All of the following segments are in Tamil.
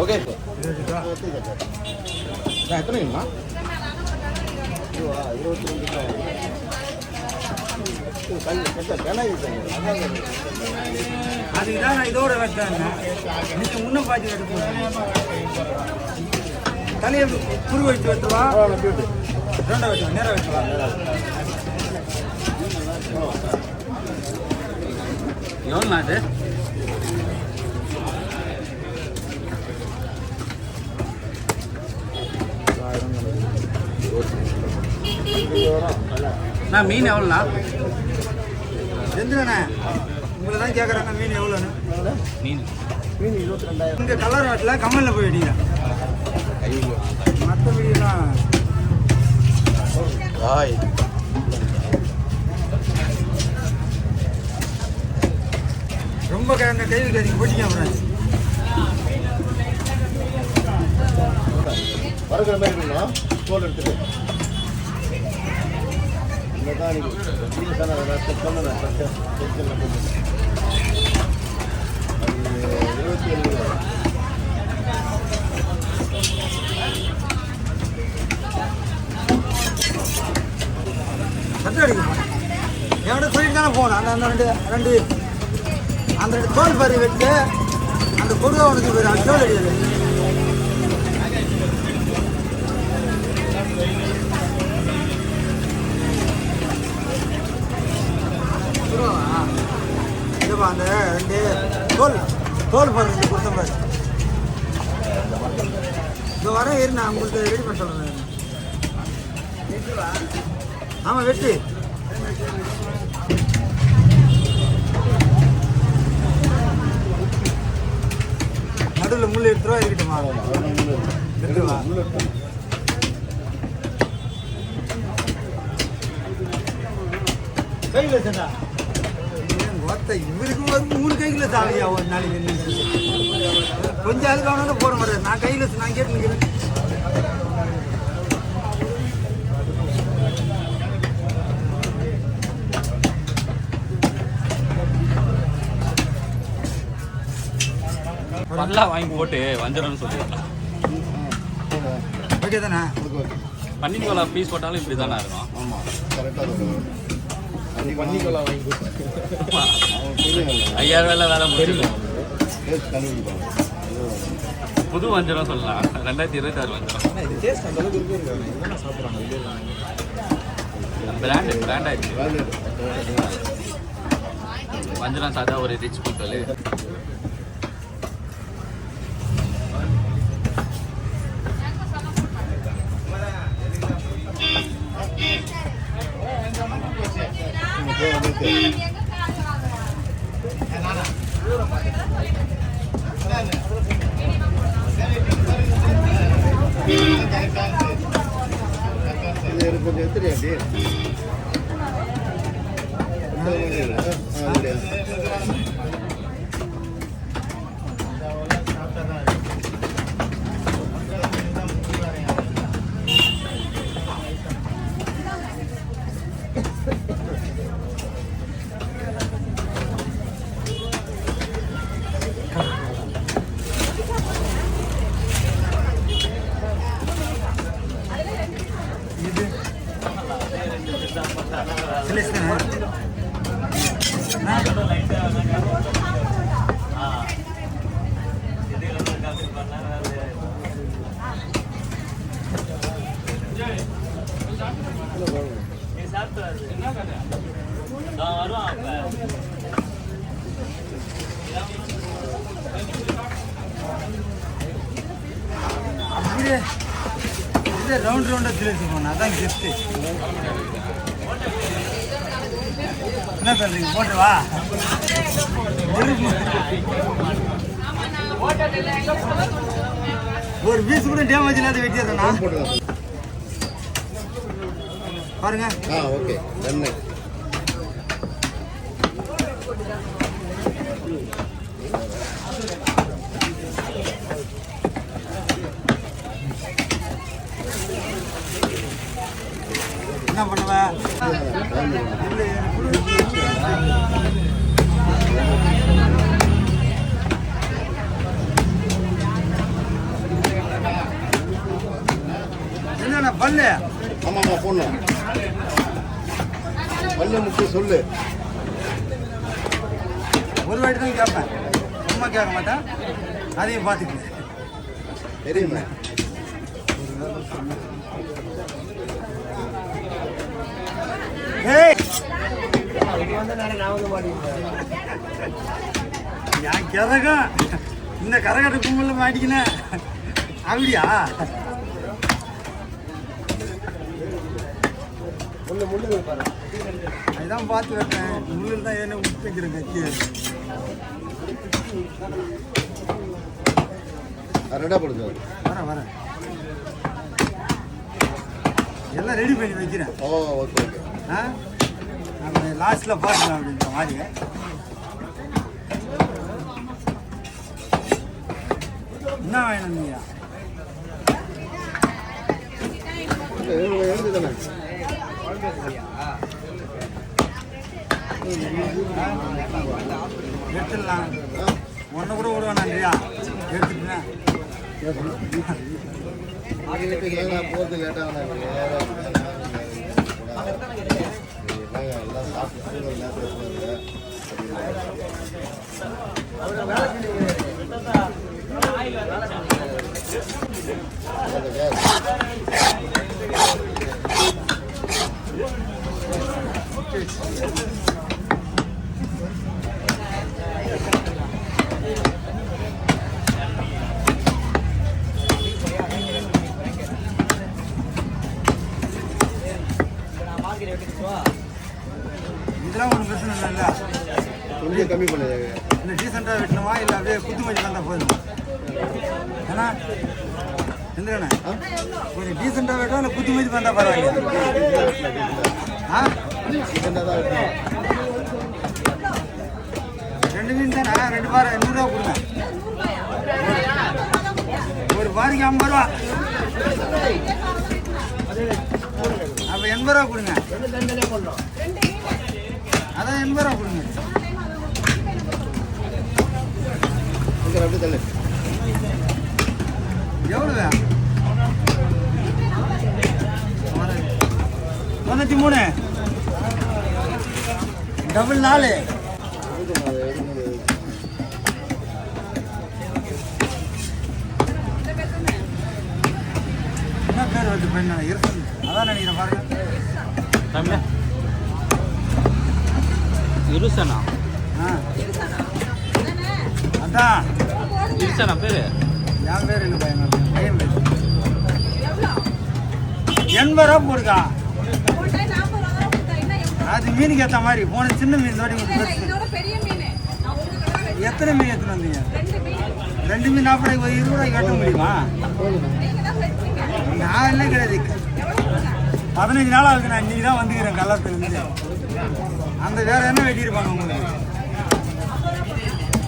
ஓகே எத்தனைங்கம்மா? 22. அதுக்குதான் நான் இதோட வெட்டேன். நீங்க முன்ன பாத்தி வெட்ட போறீங்க. தலையை குரு வச்சு வெட்டுவா. ரெண்டா வெட்டுவா, நேரா வெட்டுவா. எவ்வளோ அது? நான் மீன் எவ்வளோண்ணா? எந்தண்ணா உங்களை தான் கேட்குறாங்க மீன் எவ்வளோன்னு. மீன் 22,000. இங்கே கலர் வாட்டில் கம்மலில் போய் வெட்டிங்க. மற்ற மீன்லாம் ரொம்ப அந்த கை வைக்காதீங்க, போட்டிங்க அப்புறம். வரக்கிற மாதிரி இருக்கணும். தோல் எடுத்துட்டு இந்த தான் நீங்கள் சொன்னேன் 27 கிலோ. சட்டை அடிக்க போனேன். என்கிட்ட சொல்லிட்டு தானே போனேன். அந்த ரெண்டு தோல் பறி வச்சு அந்த கொடுவா உனக்கு பேர் அது தோல் அடியாது. இதுப்பா அந்த ரெண்டு தோல் பறி கொடுத்த மாதிரி இந்த வர ஏறி நான் உங்களுக்கு ரெடி பண்ண சொல்கிறேன். ஆமாம் வெட்டி நடுவில் முள் எடுத்துருவா இருக்கட்டுமா? எடுத்துவா கையில் சண்டா ஒத்த இவருக்கு ஒரு 3 கையில் சாலையா ஒரு நாளைக்கு கொஞ்சம் அதுக்கு அவனால போட மாட்டேன். நான் கையில் நான் கேட்டு நிற்கிறேன். நல்லா வாங்கி போட்டு வஞ்சிரம்னு சொல்லிடலாம். ஓகே தானே? பன்னிக்கோலா பீஸ் போட்டாலும் இப்படி தானே இருக்கும். ஆமாம் கரெக்டாக இருக்கும். பன்னிக்கோலா வாங்கி 5000 வேலை முடியும். புது வஞ்சிரம் சொல்லலாம். 2026 வஞ்சிரம் பிராண்ட் ஆயிடுச்சு. வஞ்சிரம் சாதா ஒரு ரிச் பீப்பிள். கொஞ்சம் எடுத்துறியா? ரவுண்ட் ரவுண்டாக திருச்சி போனேன். அதான் கிஃப்ட்டு. என்ன சொல்றீங்க? போட்டு வா. ஒரு பீஸ் கூட டேமேஜ் இல்லாத வெட்டிடுறேண்ணா. பாருங்க. ஓகே நன்றி. என்ன பண்ணுவேன்? சொல்லு. ஆமாம்மா பொண்ணு பல்லு முக்கிய சொல்லு. ஒரு வாட்டி தான் கேட்பேன், சும்மா கேட்க மாட்டேன். அதையும் பார்த்துக்கல தெரியுமே. ஏய் என் கரகம் இந்த கரகத்தை கும்பல மாட்டிக்கினேன். அப்படியா? அதுதான் பார்த்து வைப்பேன். முள்ளில் தான் என்ன விட்டு வைக்கிறேன் கத்தி. ரெண்டா படுது. வரேன் எல்லாம் ரெடி பண்ணி வைக்கிறேன். ஓ ஓகே ஓகே. நம்ம லாஸ்ட்டில் பார்க்கலாம் அப்படின்ற மாதிரி. என்ன வேணும் நீயா? எழுந்து தானே எடுத்துடலாம். ஒன்று கூட விடுவேன் இல்லையா? எடுத்துட்டேன். போகிறது லேட்டாக எல்லாம் சாப்பிட்டு எல்லாம் இதெல்லாம் ஒன்றும் பிரச்சனை இல்லைல்ல. கொஞ்சம் கம்மி பண்ணுது. இல்லை டீசெண்டாக வெட்டணுமா இல்லை அப்படியே குத்து மதி வந்தால் போதும். ஏன்னா எந்திரண்ணே கொஞ்சம் டீசெண்டாக வெட்டோம் இல்லை குத்து மதி வந்தால் பரவாயில்ல. ரெண்டு மீன் தானே, 2 பார் 100 ரூபா கொடுங்க. ஒரு பாருக்கு 50 ரூபா. அப்போ 80 ரூபா கொடுங்க. அதான் 80 ரூபா கொடுங்க. எவ்வளவு 93 டபுள் 4. என்ன பேர் வந்து பெண்ணா இருசன்? அதான் நினைக்கிறேன் பாருங்க. இருசனா? அதான் இருசனா பேரு? என் பேர் இல்லை பையன், பையன் பேர். 80 ரூபா போடுக்கா. அது மீனுக்கு ஏற்ற மாதிரி போன சின்ன மீன் தோடி. எத்தனை மீன் எடுத்துன்னு வந்தீங்க? 2 மீன் 40 ரூபாய் 20 ரூபாய்க்கு வெட்ட முடியுமா? நான் என்ன கிடையாது. 15 நாள் ஆகுது. நான் இன்னைக்கு தான் வந்துக்கிறேன் கல்லத்துலேருந்து. அந்த வேற என்ன வெட்டியிருப்பாங்க உங்களுக்கு?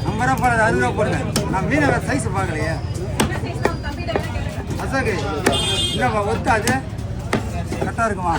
50 ரூபா போடுறது 60 ரூபா போடுங்க. நான் மீனை வேறு சைஸ் பார்க்கலையே. அசாக்கு இல்லைப்பா ஒத்து அது கரெக்டாக இருக்குமா?